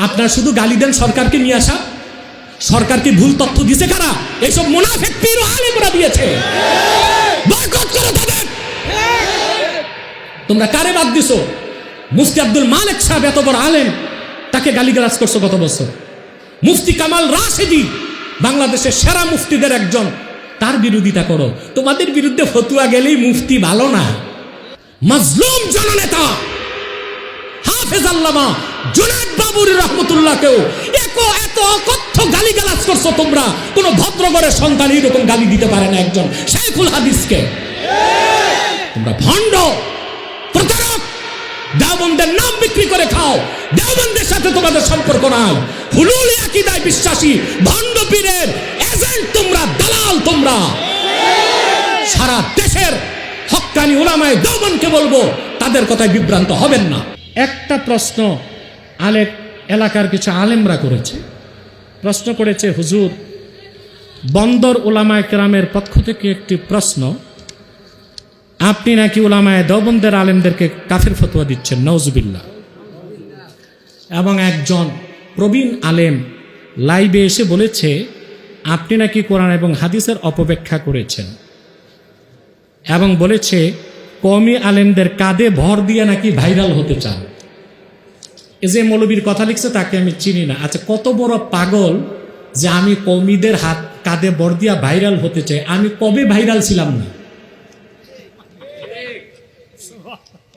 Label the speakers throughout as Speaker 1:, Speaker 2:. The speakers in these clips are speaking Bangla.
Speaker 1: আপনার শুধু গালি দেন সরকারকে নিয়ে আসা। সরকারকে ভুল তথ্য দিয়েছে কারা? এইসব মুনাফিক পীর ও আলেমরা দিয়েছে। বয়কট করো তাদের। তোমরা কারে বাদ দিছো? মুফতি আব্দুল মালিক সাহেব এত বড় আলেম, তাকে গালিগালাজ করছো কত বছর। মুফতি কামাল রাশেদি বাংলাদেশের সেরা মুফতিদের একজন, তার বিরোধিতা করো। তোমাদের বিরুদ্ধে ফতুয়া গেলেই মুফতি ভালো না। মাজলুম জননেতা হাফেজ আল্লামা জুনায়েদ বাবুরী রহমতুল্লাহকেও এত অকথ্য গালিগালাজ করছো তোমরা। কোন ভদ্রঘরের সন্তান এরকম গালি দিতে পারে না একজন শাইখুল হাদিসকে। তোমরা ভণ্ড, প্রতারক, দেওবন্দের নাম বিক্রি করে খাও। দেওবন্দের সাথে তোমাদের সম্পর্ক নাই। হুলুল আকীদায় বিশ্বাসী ভণ্ড পীরের এজেন্ট তোমরা, দালাল তোমরা। সারা দেশের হক্কানি উলামায়ে দেওবন্দকে বলবো, তাদের কথায় বিভ্রান্ত হবেন না। একটা প্রশ্ন এলাকার কিছু আলেমরা করেছে। প্রশ্ন করেছে, হুজুর, বন্দর উলামায়ে কেরামের পক্ষ থেকে একটি প্রশ্ন, আপনি নাকি উলামায়ে দেওবন্দের আলেমদেরকে কাফের ফতোয়া দিচ্ছেন, নাউজুবিল্লাহ। এবং একজন প্রবীণ আলেম লাইভে এসে বলেছে, আপনি নাকি কোরআন এবং হাদিসের অপব্যাখ্যা করেছেন, এবং বলেছে কওমি আলেমদের কাঁধে ভর দিয়ে নাকি ভাইরাল হতে চান। এই যে মৌলবীর কথা লিখছে তাকে আমি চিনি না। আচ্ছা, কত বড় পাগল যে আমি কওমিদের কাঁধে ভর দিয়া ভাইরাল হতে চাই। আমি কবে ভাইরাল ছিলাম না?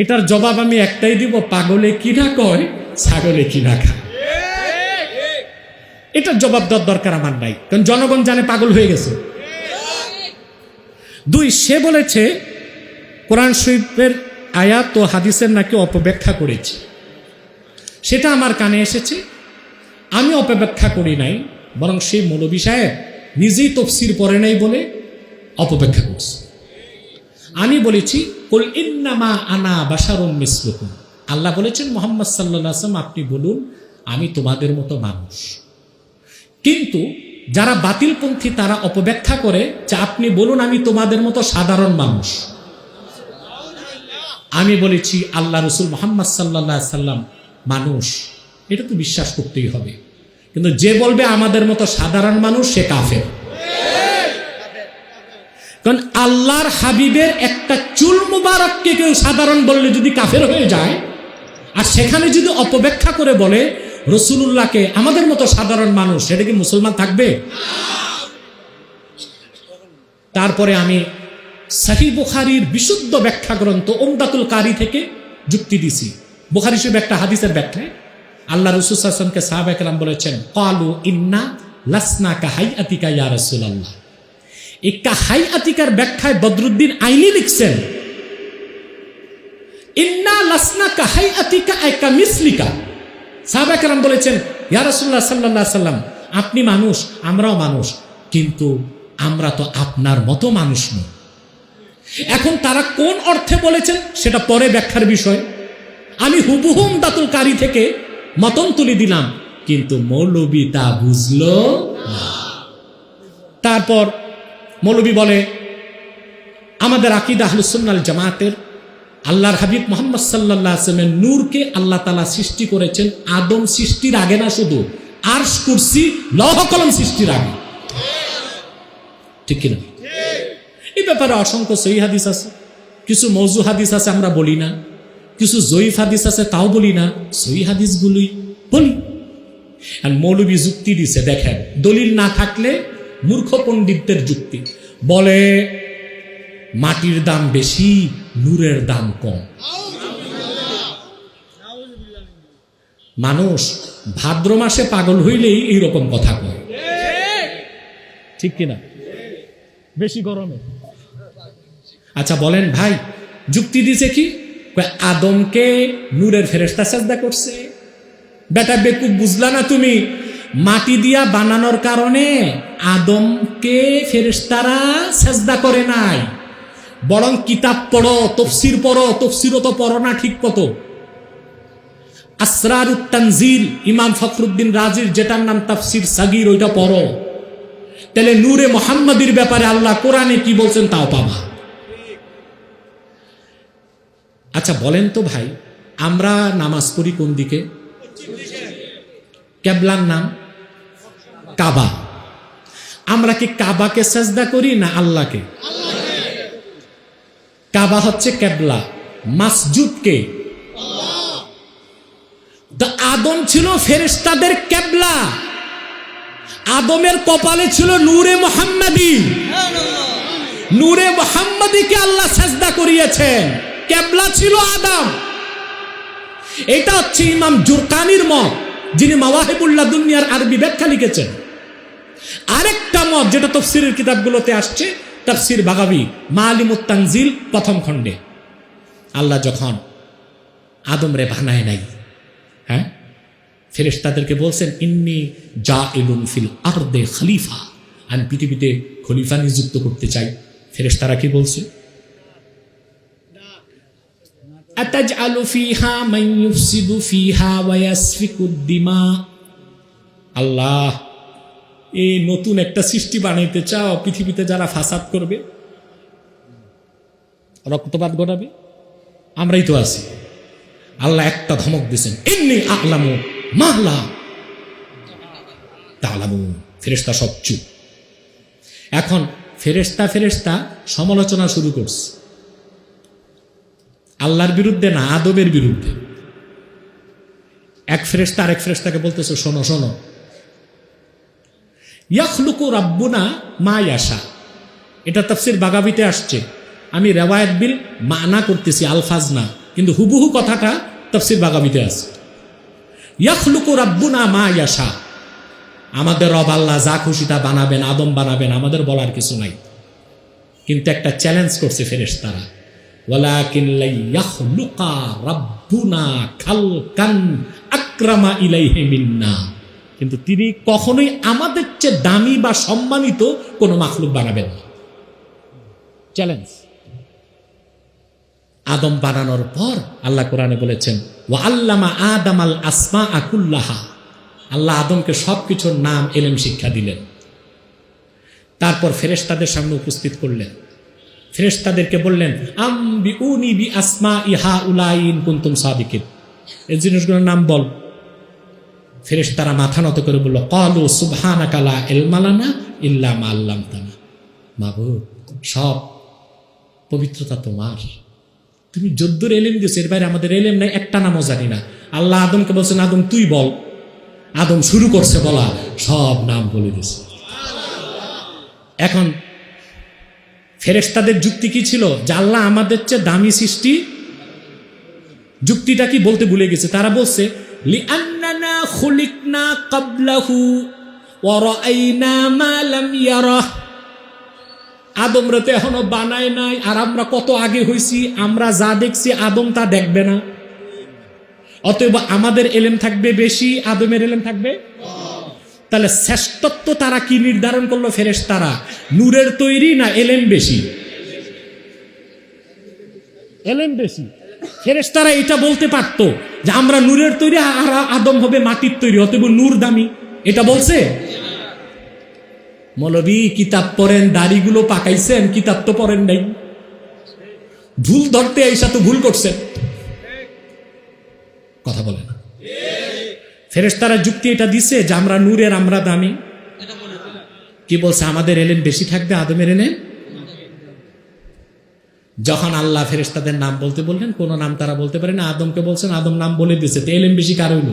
Speaker 1: এটার জবাব আমি একটাই দিব, পাগলে কি না কয়, ছাগলে কি না খায়। এটার জবাব দেওয়ার দরকার আমার নাই, কারণ জনগণ জানে পাগল হয়ে গেছে। দুই, সে বলেছে কোরআন শরীফের আয়াত ও হাদিসের নাকি অপব্যাখ্যা করেছে। সেটা আমার কানে এসেছে, আমি অপব্যাখ্যা করি নাই, বরং সেই মৌলভী সাহেব নিজেই তাফসীর পড়ে নাই বলে অপব্যাখ্যা করছে। আমি বলেছি, কুল ইন্নামা আনা বাশারুম মিসলুকুম। আল্লাহ বলেছেন মুহাম্মদ সাল্লাল্লাহু আলাইহি ওয়াসাল্লাম, আপনি বলুন আমি তোমাদের মতো মানুষ। কিন্তু যারা বাতিলপন্থী তারা অপব্যাখ্যা করে যে আপনি বলুন আমি তোমাদের মতো সাধারণ মানুষ। আমি বলেছি আল্লাহ রসুল মুহাম্মদ সাল্লাল্লাহু আলাইহি ওয়াসাল্লাম মানুষ, এটা তো বিশ্বাস করতেই হবে। কিন্তু যে বলবে আমাদের মতো সাধারণ মানুষ, সে কাফের। কারণ আল্লাহর হাবিবের একটা চুল মুবারককে কেউ সাধারণ বললে যদি কাফের হয়ে যায়, আর সেখানে যদি অপব্যাখ্যা করে বলে রাসূলুল্লাহকে আমাদের মতো সাধারণ মানুষ, সেটা কি মুসলমান থাকবে? তারপরে আমি সহিহ বুখারীর বিশুদ্ধ ব্যাখ্যা গ্রন্থ উমদাতুল কারি থেকে যুক্তি দিছি। বুখারী শরীফ একটা হাদিসের ব্যাখ্যায় আল্লাহ রাসূল সাল্লাল্লাহু আলাইহি ওয়াসাল্লামকে সাহাবায়ে কেরাম বলেছেন, ক্বালু ইন্না লাসনা কাহাইয়াতিকা ইয়া রাসূলুল্লাহ। এই কাহাইয়াতিকার ব্যাখ্যায় বদরুদ্দিন আইনি লিখছেন, ইন্না লাসনা কাহাইয়াতিকা আই কামিসলিকা। সাহাবায়ে কেরাম বলেছেন, ইয়া রাসূলুল্লাহ সাল্লাল্লাহু আলাইহি ওয়াসাল্লাম, আপনি মানুষ, আমরাও মানুষ, কিন্তু আমরা তো আপনার মতো মানুষ নই। এখন তারা কোন অর্থে বলেছেন সেটা পরে ব্যাখ্যার বিষয়। আমি হুবহু উমদাতুল কারি থেকে মতন তুলে দিলাম, কিন্তু মৌলবী তা বুঝলো না। তারপর মৌলবী বলে আমাদের আকীদা আহলুস সুন্নাহ ওয়াল জামাতের আল্লাহর হাবিব মুহাম্মদ সাল্লাল্লাহু আলাইহি ওয়াসাল্লামের নূরকে আল্লাহ তাআলা সৃষ্টি করেছেন আদম সৃষ্টির আগে না, শুধু আরশ কুরসি লৌহ কলম সৃষ্টির আগে। ঠিক কিনা? এই ব্যাপারে অসংখ্য সহিহ হাদিস আছে, কিছু মওযু হাদিস আছে আমরা বলি না, কিছু জয়ীফ হাদিস আছে তাও বলি না, সহিহ হাদিসগুলোই বলি। আর মৌলবী যুক্তি দিছে, দেখেন দলিল না থাকলে মূর্খ পণ্ডিতদের যুক্তি বলে মাটির দাম বেশি, নূরের দাম কম। মানুষ ভাদ্র মাসে পাগল হইলেই এইরকম কথা কয়, ঠিক কিনা? বেশি গরমে। আচ্ছা বলেন ভাই, যুক্তি দিছে কি? আদমকে নূরের ফেরেশতা সাজদা করছে। বেটা বেকুব, বুঝলা না তুমি? মাটি দিয়া বানানোর কারণে আদমকে ফেরেশতারা সাজদা করে নাই, বরং কিতাব পড়ো, তাফসীর পড়ো। তাফসীরও তো পড়ো না ঠিক মতো। আসরারুত তানজিল ইমাম ফখরুদ্দিন রাজির, যেটার নাম তাফসীর সাগীর, ওইটা পড়ো। তাহলে নূরে মুহাম্মাদির ব্যাপারে আল্লাহ কোরআনে কি বলছেন তাও পাবা। আচ্ছা বলেন তো ভাই, আমরা নামাজ পড়ি কোন দিকে? কেবলার নাম কাবা। আমরা কি কাবাকে সাজদা করি না আল্লাহকে? কাবা হচ্ছে কেবলা, মসজিদকে। তো আদম ছিল ফেরেশতাদের কেবলা, আদমের কপালে ছিল নূরে মুহাম্মাদি, নূরে মুহাম্মাদিকে আল্লাহ সাজদা করিয়েছেন, কেবলা ছিল আদম। এটা হচ্ছে ইমাম জুরকানির মত, যিনি মাওয়াহিবুল্লাহ দুনিয়ার আরবি ব্যাখ্যা লিখেছেন। আরেকটা মত যেটা তাফসীরের কিতাবগুলোতে আসছে, তাফসীর বাগাবী মাআলিমুত তানজিল প্রথম খণ্ডে, আল্লাহ যখন আদম রে বানায় নাই, হ্যাঁ, ফেরেশতাদেরকে বলছেন ইন্নী জাইলুন ফিল আরদে খলিফা, আমি পৃথিবীতে খলিফা নিযুক্ত করতে চাই। ফেরেশতারা কি বলছে? আতাজআলু ফিহা মান ইউফসিদু ফিহা ওয়া ইয়াসফিকুদ দিমা। আল্লাহ, এই নতুন একটা সৃষ্টি বানাইতে চাও, পৃথিবীতে যারা ফাসাদ করবে, রক্তপাত ঘটাবে? আমরাই তো আছি। আল্লাহ একটা ধমক দিয়েছেন, ইন্নী আ'লামু মা লা তা'লামুন। ফেরেশতা সব চুপ। এখন ফেরেশতা সমালোচনা শুরু করছে, আল্লাহর বিরুদ্ধে না, আদমের বিরুদ্ধে। এক ফেরেশতা আরেক ফেরেশতাকে বলতেছে, শোনো শোনো, ইয়াখলুকু রাব্বুনা মা ইয়াশা, এটা তাফসীর বাগাবীতে আসছে। আমি রিওয়ায়াত বিল মানা করতেছি, আলফাজ না, কিন্তু হুবহু কথাটা তাফসীর বাগাবীতে আছে। ইয়াখলুকু রাব্বুনা মা ইয়াশা, আমাদের রব আল্লাহ যা খুশি তা বানাবেন, আদম বানাবেন, আমাদের বলার কিছু নাই। কিন্তু একটা চ্যালেঞ্জ করছে ফেরেশতারা, ওয়ালাকিন লা ইয়াখলুকা রাব্বুনা খালকান আকরামা ইলাইহি মিন্না, কিন্তু তিনি কখনোই আমাদের চেয়ে দামি বা সম্মানিত কোনো মাখলুক বানাবেন না। চ্যালেঞ্জ। আদম বানানোর পর আল্লাহ কোরআনে বলেছেন, ওয়া আল্লামা আদামাল আসমাআ কুল্লাহা, আল্লাহ আদমকে সবকিছুর নাম এলেম শিক্ষা দিলেন। তারপর ফেরেশতাদের সামনে উপস্থিত করলেন, ফেরেশতাদেরকে বললেন, আম্বিউনি বি আসমাই হাউলাই ইন কুনতুম সাদিকিন, এই জিনিসগুলোর নাম বল। ফেরেশতারা মাথা নত করে বলল, ক্বালু সুবহানাকা লা ইলমা লানা ইল্লা মা আল্লামতানা। মাবুদ, সব পবিত্রতা তোমার, তুমি যদ্দুর এলেম দিয়েছো, এর বাইরে আমাদের এলেম নাই, একটা নামও জানি না। আল্লাহ আদমকে বলছেন, আদম তুই বল। আদম শুরু করছে বলা, সব নাম বলে দিয়েছে। এখন ফেরেশতাদের যুক্তি কি ছিল? যে আল্লাহ আমাদের চেয়ে দামি সৃষ্টি। যুক্তিটা কি বলতে ভুলে গেছে। তারা বলছে, লিআন্নানা খুলিকনা ক্বাবলাহু ওয়া রাআইনা মা লাম ইয়ারাহ, আদম রাতে এখনো বানায় নাই, আর আমরা কত আগে হইছি, আমরা যা দেখছি আদম তা দেখবে না, অতএব আমাদের এলেম থাকবে বেশি, আদমের এলেম থাকবে। তাহলে শ্রেষ্ঠত্ব তারা কি নির্ধারণ করলো? ফেরেশতারা নূরের তৈরি না এলেম বেশি? এলেম বেশি। ফেরেশতারা এটা বলতে পারতো যে আমরা নূরের তৈরি, আর আদম হবে মাটির তৈরি, অতএব নূর দামি, এটা বলছে? মৌলবী কিতাব পড়েন, দাড়িগুলো পাকাইছেন, কিতাব তো পড়েন নাই, ভুল ধরতে আইসা তো ভুল করছেন। কথা বলে না। ফেরেশতারা যুক্তি এটা দিছে যে আমরা নূরের, আমরা দামি। কি বলছে? আমাদের এলেম বেশি থাকবে, আদমের এলেম। যখন আল্লাহ ফেরেশতাদের নাম বলতে বললেন, কোন নাম তারা বলতে পারে না, আদমকে বলছেন, আদম নাম বলে দিয়েছে, তো এলেম বেশি কার হইল?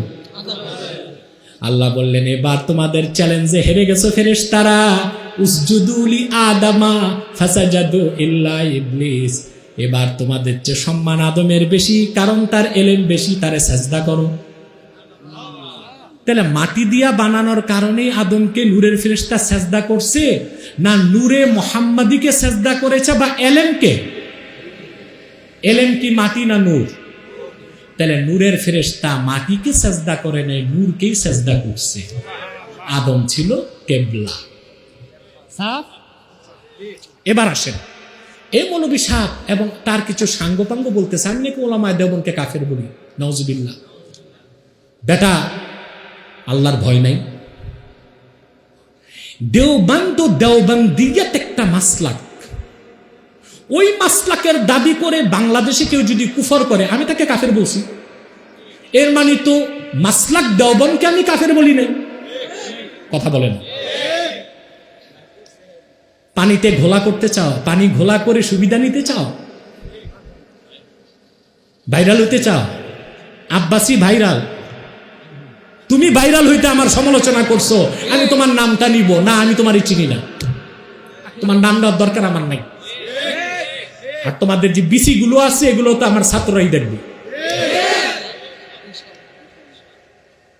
Speaker 1: আল্লাহ বললেন, এবার তোমাদের চ্যালেঞ্জে হেরে গেছো ফেরেশতারা, উসজুদু লি আদামা ফাসাজাদু ইল্লা ইবলিস, এবার তোমাদের চেয়ে সম্মান আদমের বেশি, কারণ তার এলেম বেশি, তারে সাজদা করো। তাহলে মাটি দিয়া বানানোর কারণে আদমকে নূরের ফেরেশতা সাজদা করছে, না নূরে মুহাম্মাদিকে সাজদা করেছে, বা এলেমকে? এলেম কি মাটি না নূর? তাহলে নূরের ফেরেশতা মাটিকে সাজদা করে নাই, নূরকেই সাজদা করছে। আদম ছিল কেবলা। সাফ? এবার আসেন, এই মৌলবী সাহেব এবং তার কিছু সাঙ্গপাঙ্গ বলতেছে, আমি নাকি ওলামায়ে দেওবন্দকে কাফের বলি, নাউজুবিল্লাহ। বেটা, আল্লাহর ভয় নাই। দেওবন্দিয়াত একটা মাসলাক, ওই মাসলাকের দাবি করে বাংলাদেশে কেউ যদি কুফর করে, আমি তাকে কাফের বলছি। এর মানে তো মাসলাক দেওবন্দকে আমি কাফের বলি নাই। কথা বলেন, পানিতে ঘোলা করতে চাও, পানি ঘোলা করে সুবিধা নিতে চাও, ভাইরাল হইতে চাও, আব্বাসি ভাইরাল, তুমি ভাইরাল হইতে আমার সমালোচনা করছো, আমি তোমার নামটা নিব না, আমি তোমারই চিনি না, তোমার নাম দেওয়ার দরকার আমার নাই। আর তোমাদের যে বিসি গুলো আছে এগুলো তো আমার ছাত্ররাই দেখবে।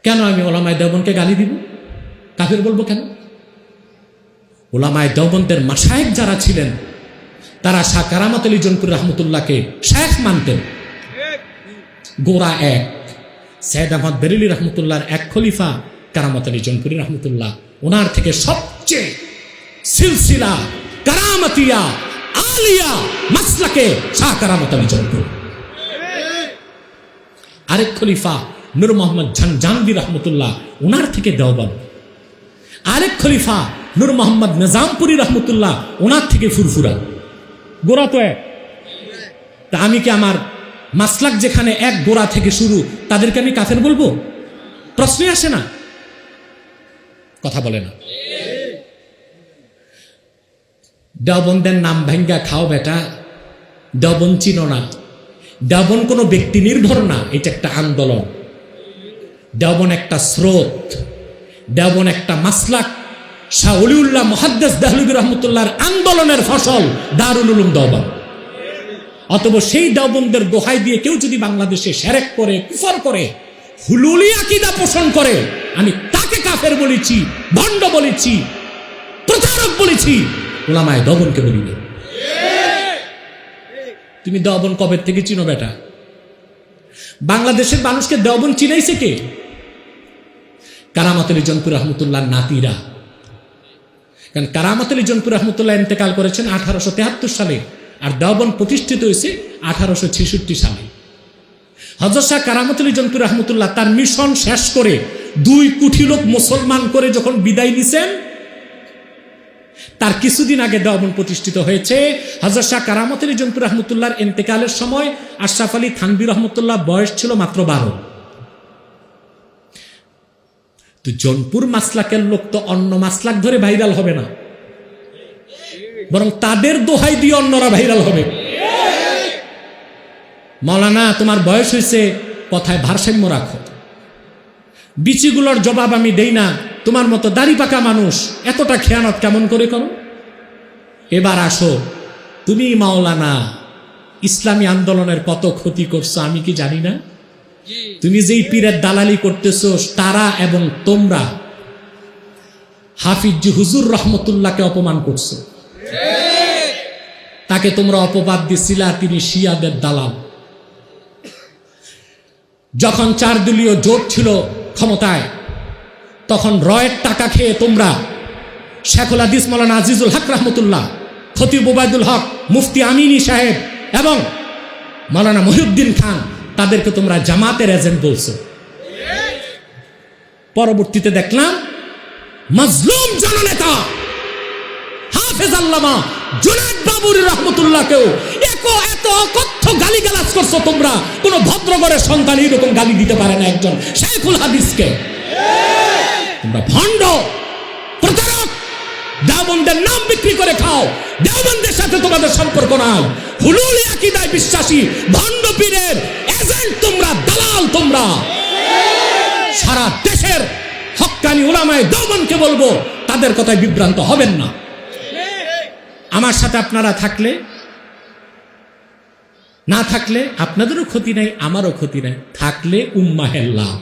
Speaker 1: কেন আমি ওলামায়ে দেওবন্দকে গালি দিব, কাফের বলবো কেন? ওলামায়ে দেওবন্দের মাশায়েখ যারা ছিলেন তারা শাহ কারামত আলী জৌনপুরী রহমতুল্লাহকে শায়েখ মানতেন। গোরা এক, সৈয়দ আহমদ বেরেলী রহমতুল্লাহর এক খলিফা কারামত আলী জৌনপুরী রহমতুল্লাহ, ওনার থেকে সবচেয়ে সিলসিলা কারামতিয়া আলিয়া মাসলাকে শাহ কারামত আলী জৌনপুরী। আরেক খলিফা নূর মোহাম্মদ জাহাঙ্গীর রহমতুল্লাহ, ওনার থেকে দেওবন্দ। আরেক খলিফা নূর মোহাম্মদ নিজামপুরী রহমতুল্লাহ, ওনার থেকে ফুরফুরা। গোরা তো এক, তা আমি কি আমার মাসলাক যেখানে এক গোরা থেকে শুরু তাদেরকে আমি কাফের বলবো? প্রশ্নই আসে না, কথা বলে না। দেওবন্দের নাম ভাঙ্গা খাও বেটা, দেওবন্দ চিনো না। দেওবন্দ কোনো ব্যক্তি নির্ভর না, এটা একটা আন্দোলন। দেওবন্দ একটা স্রোত, দেওবন্দ একটা মাসলাক। শাহ ওলিউল্লাহ মুহাদ্দিস দেহলভী রহমতুল্লাহর আন্দোলনের ফসল দারুল উলুম দেওবন্দ। অতএব সেই দেওবন্দের দোহাই দিয়ে কেউ যদি বাংলাদেশে শিরক করে, কুফর করে, হুলুলি আকীদা পোষণ করে, আমি তাকে কাফের বলেছি, ভণ্ড বলেছি, প্রতারক বলেছি, ওলামায়ে দেওবন্দকে বলি না। তুমি দেওবন্দ কবে থেকে চিনো বেটা? বাংলাদেশের মানুষকে দেওবন্দ চিনাইছে কে? কারামত আলী জৌনপুরী রহমতুল্লাহর নাতিরা। কারণ কারামত আলী জৌনপুরী রহমতুল্লাহ ইন্তেকাল করেছেন 1873 সালে, আর দেওবন্দ প্রতিষ্ঠিত হয়েছে 1866 সালে। হযরত শাহ কারামত আলী জৌনপুরী রহমতুল্লাহ তার মিশন শেষ করে 2 কোটি লোক মুসলমান করে যখন বিদায় নিছেন, তার কিছুদিন আগে দেওবন্দ প্রতিষ্ঠিত হয়েছে। হযরত শাহ কারামত আলী জৌনপুরী রহমতুল্লাহর ইন্তেকালের সময় আশরাফ আলী থানভী রহমতুল্লাহ বয়স ছিল মাত্র 12। তো জৌনপুর মাসলাকের লোক তো অন্য মাসলাক ধরে ভাইরাল হবে না, বরং তাদের দোহাই দিয়ে অন্যরা ভাইরাল হবে। মাওলানা তোমার বয়স হয়েছে, কথায় ভারসাম্য রাখো। বিচিগুলোর জবাব আমি দেই না, তোমার মতো দাড়ি পাকা মানুষ এতটা খেয়ানত কেমন করে করো? এবার আসো, তুমি মাওলানা ইসলামী আন্দোলনের কত ক্ষতি করছো আমি কি জানি না? তুমি যেই পীরের দালালি করতেছো, তারা এবং তোমরা হাফিজ হুজুর রহমতুল্লাহকে অপমান করছো। তাকে তোমরা অপবাদ দিছিলা তিনি শিয়াদের দালাল। যখন 4 দলীয় জোট ছিল ক্ষমতায়, তখন রয়ের টাকা খেয়ে তোমরা শেখুল হাদিস মাওলানা আজিজুল হক রহমতুল্লাহ, খতিব ওবায়দুল হক, মুফতি আমিনী সাহেব এবং মাওলানা মহিউদ্দিন খান, তাদেরকে তোমরা জামাতের এজেন্ট বলছো। পরবর্তীতে দেখলাম মাজলুম জননেতা হাফেজ আল্লামা জুনায়েদ বাবুরী রহমতুল্লাহকেও এত অকথ্য গালিগালাজ করছো তোমরা। কোন ভদ্রঘরের সন্তান এরকম গালি দিতে পারে না একজন শেখুল হাদিসকে। তোমরা ভণ্ড, প্রতারক, দেওবন্দের নাম বিক্রি করে খাও। দেওবন্দের সাথে তোমাদের সম্পর্ক নাই। হুলুলি আকীদায় বিশ্বাসী ভণ্ড পীরের এজেন্ট তোমরা, দালাল তোমরা। সারা দেশের হক্কানি উলামায়ে দেওবন্দকে বলবো, তাদের কথায় বিভ্রান্ত হবেন না। আমার সাথে আপনারা থাকলে, না থাকলে আপনাদেরও ক্ষতি নাই, আমারও ক্ষতি নাই। থাকলে উম্মাহের লাভ।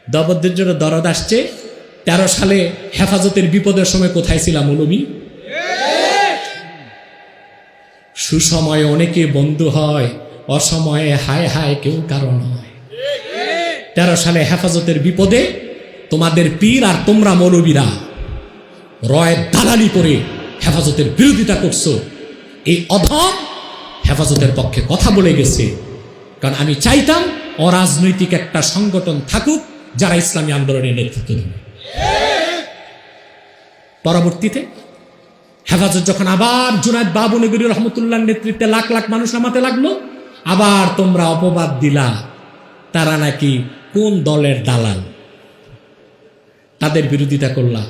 Speaker 1: দেওবন্দের জন্য দরদ আসছে। 13 সালে হেফাজতের বিপদের সময় কোথায় ছিলাম মৌলভী? সুসময়ে অনেকে বন্ধু হয়, অসময়ে হায় হায় কেউ কারণ হয়। 13 সালে হেফাজতের বিপদে তোমাদের পীর আর তোমরা মৌলবীরা রয়ের দালালি করে হেফাজতের বিরোধিতা করছো। এই অধম হেফাজতের পক্ষে কথা বলে গেছে। কারণ আমি চাইতাম অরাজনৈতিক একটা সংগঠন থাকুক যারা ইসলামী আন্দোলনের নেতৃত্ব দেবে। পরবর্তীতে হেফাজত যখন আবার জুনায়েদ বাবু নগরী রহমতুল্লাহর নেতৃত্বে লাখ লাখ মানুষ নামাতে লাগলো, আবার তোমরা অপবাদ দিলা তারা নাকি কোন দলের দালাল, তাদের বিরোধিতা করলা।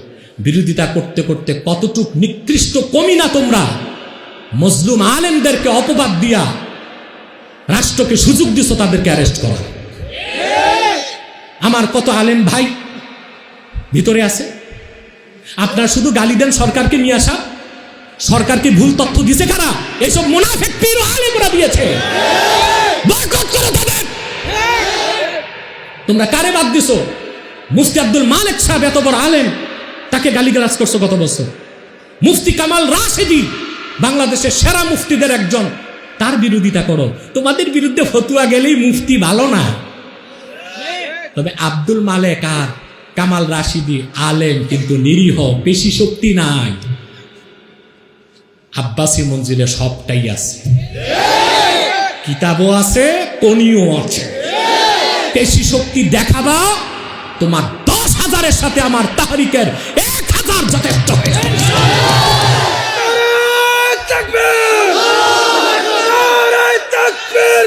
Speaker 1: বিরোধিতা করতে করতে কতটুক নিকৃষ্ট কমি না তোমরা, মজলুম আলেমদেরকে অপবাদ দিয়া রাষ্ট্রকে সুযোগ দিছ তাদেরকে অ্যারেস্ট করা। আমার কত আলেম ভাই ভিতরে আছে, আপনার শুধু গালি দেন সরকারকে নিয়ে আসা। সরকারকে ভুল তথ্য দিছে কারা? এইসব মুনাফিক পীর ও আলেমরা দিয়েছে। বয়কট করো তাদের। তোমরা কারে বাদ দিছো? মুফতি আব্দুল মালেক সাহেব এত বড় আলেম, তাকে গালিগালাজ করছো গত বছর। মুফতি কামাল রাশেদি বাংলাদেশের সেরা মুফতিদের একজন, তার বিরোধিতা করো। তোমাদের বিরুদ্ধে ফতুয়া গেলেই মুফতি ভালো না। তবে আব্দুল মালেক আর কামাল রাশিদি আলেম, কিন্তু নিরীহ, বেশি শক্তি নাই। আব্বাসী মঞ্জিলে সবটাই আছে, কিতাবও আছে, কনিও আছে। বেশি শক্তি দেখাবা, তোমার 10,000-এর সাথে আমার তাহরিকের 1,000 যথেষ্ট হয়ে যাবে।
Speaker 2: নারায়ে তাকবীর! নারায়ে তাকবীর!